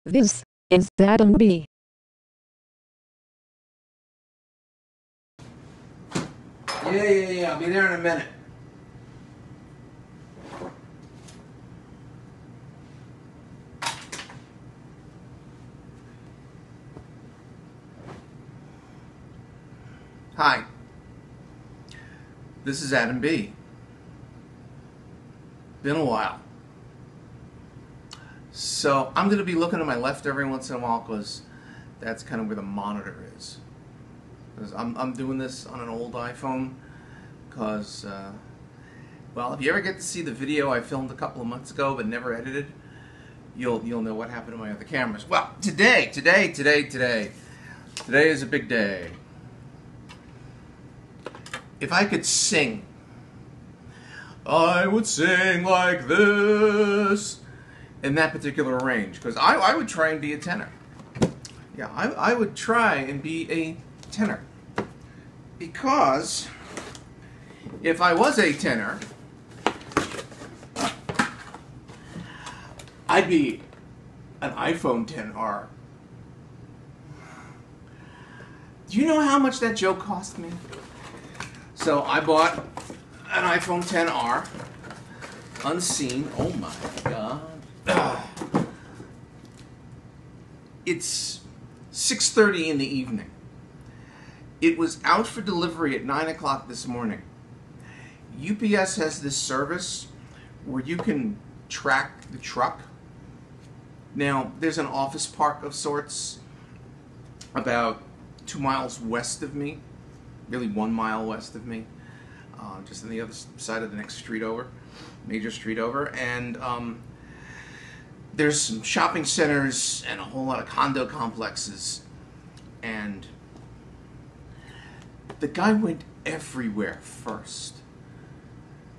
This is Adam B. Yeah. I'll be there in a minute. Hi. This is Adam B. Been a while. So I'm going to be looking to my left every once in a while because that's kind of where the monitor is. I'm doing this on an old iPhone because, well, if you ever get to see the video I filmed a couple of months ago but never edited, you'll know what happened to my other cameras. Well, today is a big day. If I could sing, I would sing like this in that particular range, because I would try and be a tenor. Yeah, I would try and be a tenor. Because if I was a tenor, I'd be an iPhone XR. Do you know how much that joke cost me? So I bought an iPhone XR, unseen. Oh my God. It's 6:30 in the evening. It was out for delivery at 9 o'clock this morning. UPS has this service where you can track the truck. Now, there's an office park of sorts about 2 miles west of me, really 1 mile west of me, just on the other side of the next street over, major street over, and there's some shopping centers and a whole lot of condo complexes, and the guy went everywhere first.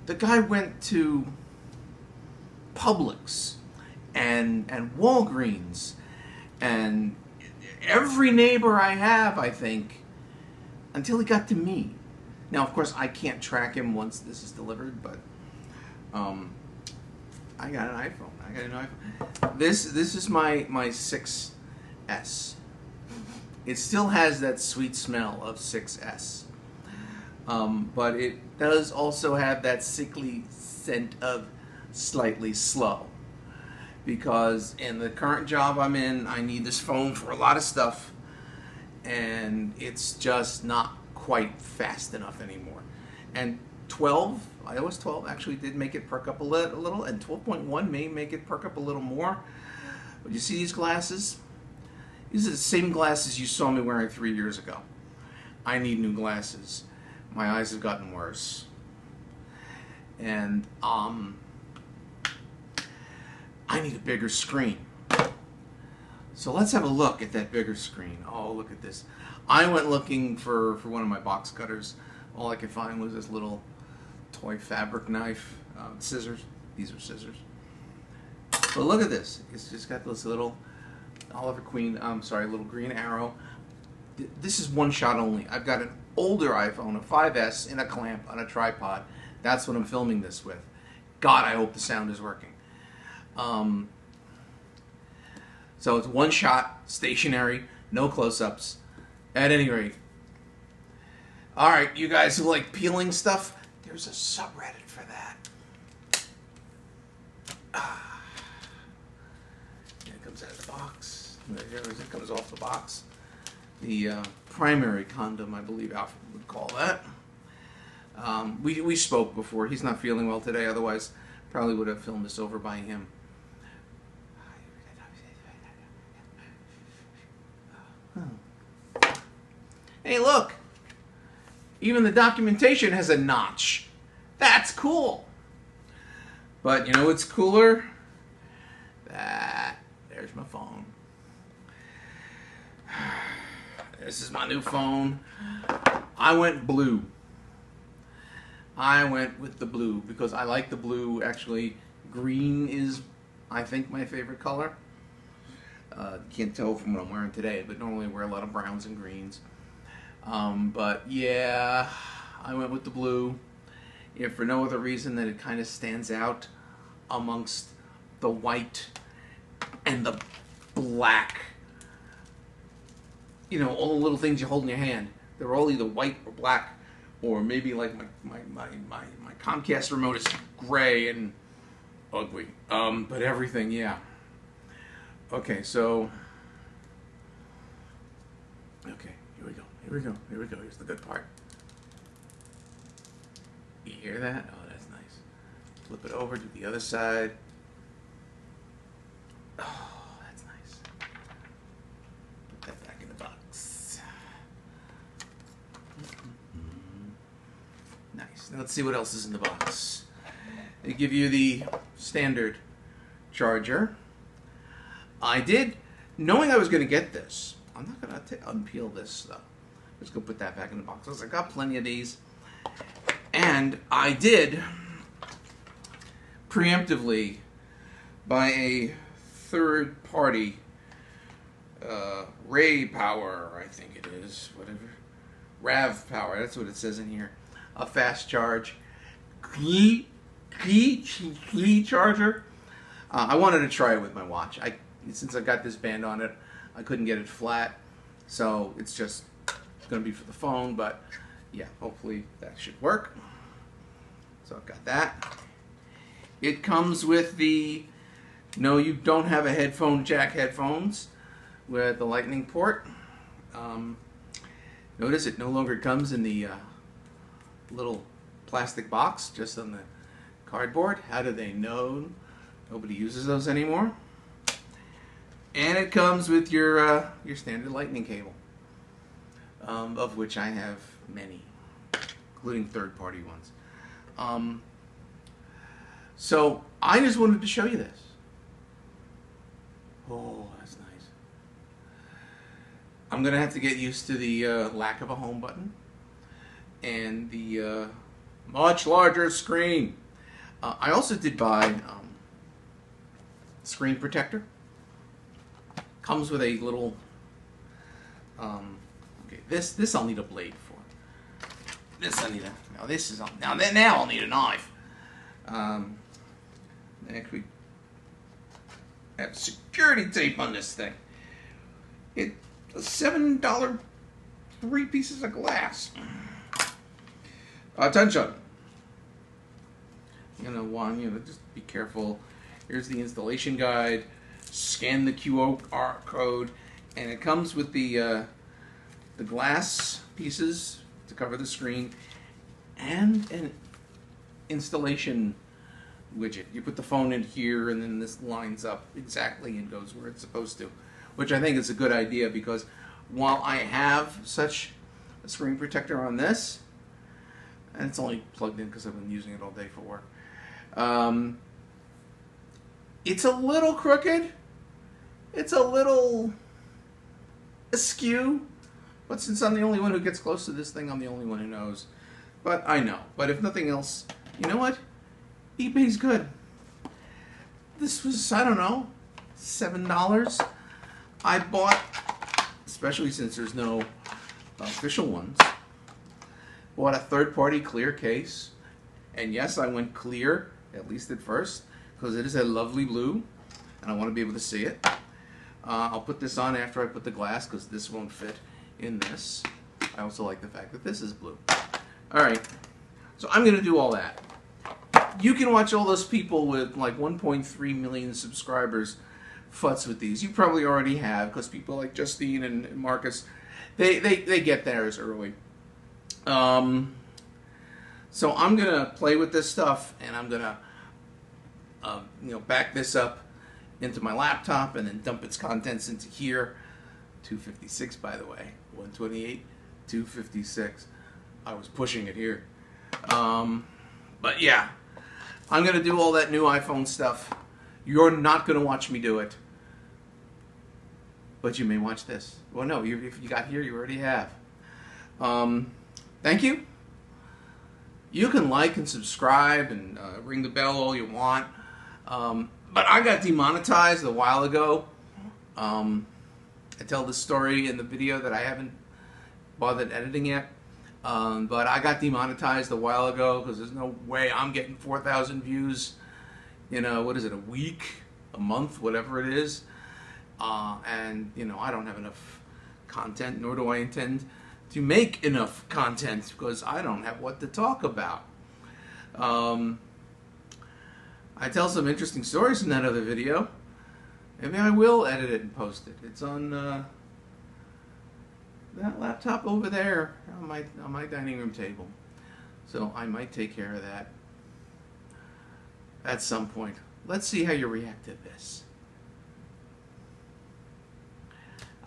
The guy went to Publix and Walgreens and every neighbor I have, I think, until he got to me. Now, of course, I can't track him once this is delivered, but I got an iPhone. This is my 6S. It still has that sweet smell of 6S, but it does also have that sickly scent of slightly slow. Because in the current job I'm in, I need this phone for a lot of stuff, and it's just not quite fast enough anymore. And iOS 12 actually did make it perk up a little, and 12.1 may make it perk up a little more. But you see these glasses? These are the same glasses you saw me wearing 3 years ago. I need new glasses. My eyes have gotten worse. And I need a bigger screen. So let's have a look at that bigger screen. Oh, look at this. I went looking for one of my box cutters. All I could find was this little toy fabric knife, scissors. These are scissors. But look at this. It's just got this little Oliver Queen, little green arrow. This is one shot only. I've got an older iPhone, a 5S, in a clamp on a tripod. That's what I'm filming this with. God, I hope the sound is working. So it's one shot, stationary, no close-ups. At any rate. Alright, you guys who like peeling stuff, there's a subreddit for that. It comes out of the box. It comes off the box. The primary condom, I believe Alfred would call that. We spoke before. He's not feeling well today, otherwise probably would have filmed this over by him. Hey, look! Even the documentation has a notch. That's cool! But you know what's cooler? There's my phone. This is my new phone. I went blue. I went with the blue because I like the blue. Actually, green is, I think, my favorite color. Can't tell from what I'm wearing today, but normally I wear a lot of browns and greens. But yeah, I went with the blue, if for no other reason than it kind of stands out amongst the white and the black, you know, all the little things you hold in your hand. They're all either white or black, or maybe like my Comcast remote is gray and ugly. But everything, yeah. Okay, so, okay, here we go, here we go, here we go. Here's the good part. You hear that? Oh, that's nice. Flip it over to the other side. Oh, that's nice. Put that back in the box. Nice. Now let's see what else is in the box. They give you the standard charger. I did, knowing I was going to get this, I'm not going to unpeel this though. Just go put that back in the box. I got plenty of these. And I did preemptively buy a third party Ray Power, I think it is, whatever. Rav Power, that's what it says in here. A fast charge key charger. I wanted to try it with my watch. Since I got this band on it, I couldn't get it flat, so it's just going to be for the phone, but yeah, hopefully that should work. So I've got that. It comes with the, no, you don't have a headphone jack headphones with the lightning port. Notice it no longer comes in the little plastic box, just on the cardboard. How do they know nobody uses those anymore? And it comes with your standard lightning cable, of which I have many, including third-party ones. So I just wanted to show you this. Oh, that's nice. I'm gonna have to get used to the lack of a home button and the much larger screen. I also did buy screen protector. Comes with a little, okay, this I'll need a blade for. This I need a, now I'll need a knife. Next we have security tape on this thing. It's $7, 3 pieces of glass. Attention. Just be careful. Here's the installation guide. Scan the QR code, and it comes with the glass pieces to cover the screen and an installation widget. You put the phone in here, and then this lines up exactly and goes where it's supposed to, which I think is a good idea, because while I have such a screen protector on this, and it's only plugged in because I've been using it all day for work, it's a little crooked. It's a little askew, but since I'm the only one who gets close to this thing, I'm the only one who knows. But I know. But if nothing else, you know what? eBay's good. This was, I don't know, $7. I bought, especially since there's no official ones, bought a third-party clear case. And yes, I went clear, at least at first, because it is a lovely blue, and I want to be able to see it. I'll put this on after I put the glass, because this won't fit in this. I also like the fact that this is blue. Alright, so I'm going to do all that. You can watch all those people with like 1.3 million subscribers futz with these. You probably already have, because people like Justine and Marcus, they get theirs early. So I'm going to play with this stuff, and I'm going to back this up into my laptop and then dump its contents into here. 256, by the way. 128, 256. I was pushing it here. But yeah, I'm going to do all that new iPhone stuff. You're not going to watch me do it, but you may watch this. Well, no, if you got here, you already have. Thank you. You can like and subscribe and ring the bell all you want. But I got demonetized a while ago. I tell this story in the video that I haven't bothered editing yet. But I got demonetized a while ago because there's no way I'm getting 4,000 views in what is it, a week, a month, whatever it is. And, you know, I don't have enough content, nor do I intend to make enough content because I don't have what to talk about. I tell some interesting stories in that other video. Maybe I will edit it and post it. It's on that laptop over there on my dining room table. So I might take care of that at some point. Let's see how you react to this.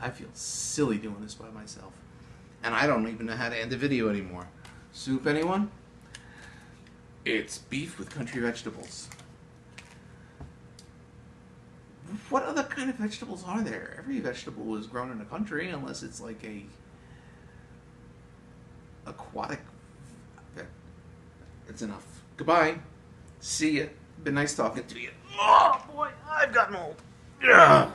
I feel silly doing this by myself. And I don't even know how to end a video anymore. Soup, anyone? It's beef with country vegetables. What other kind of vegetables are there? Every vegetable is grown in the country unless it's like a aquatic. It's enough. Goodbye. See ya. Been nice talking to you. Oh boy, I've gotten old. Ugh.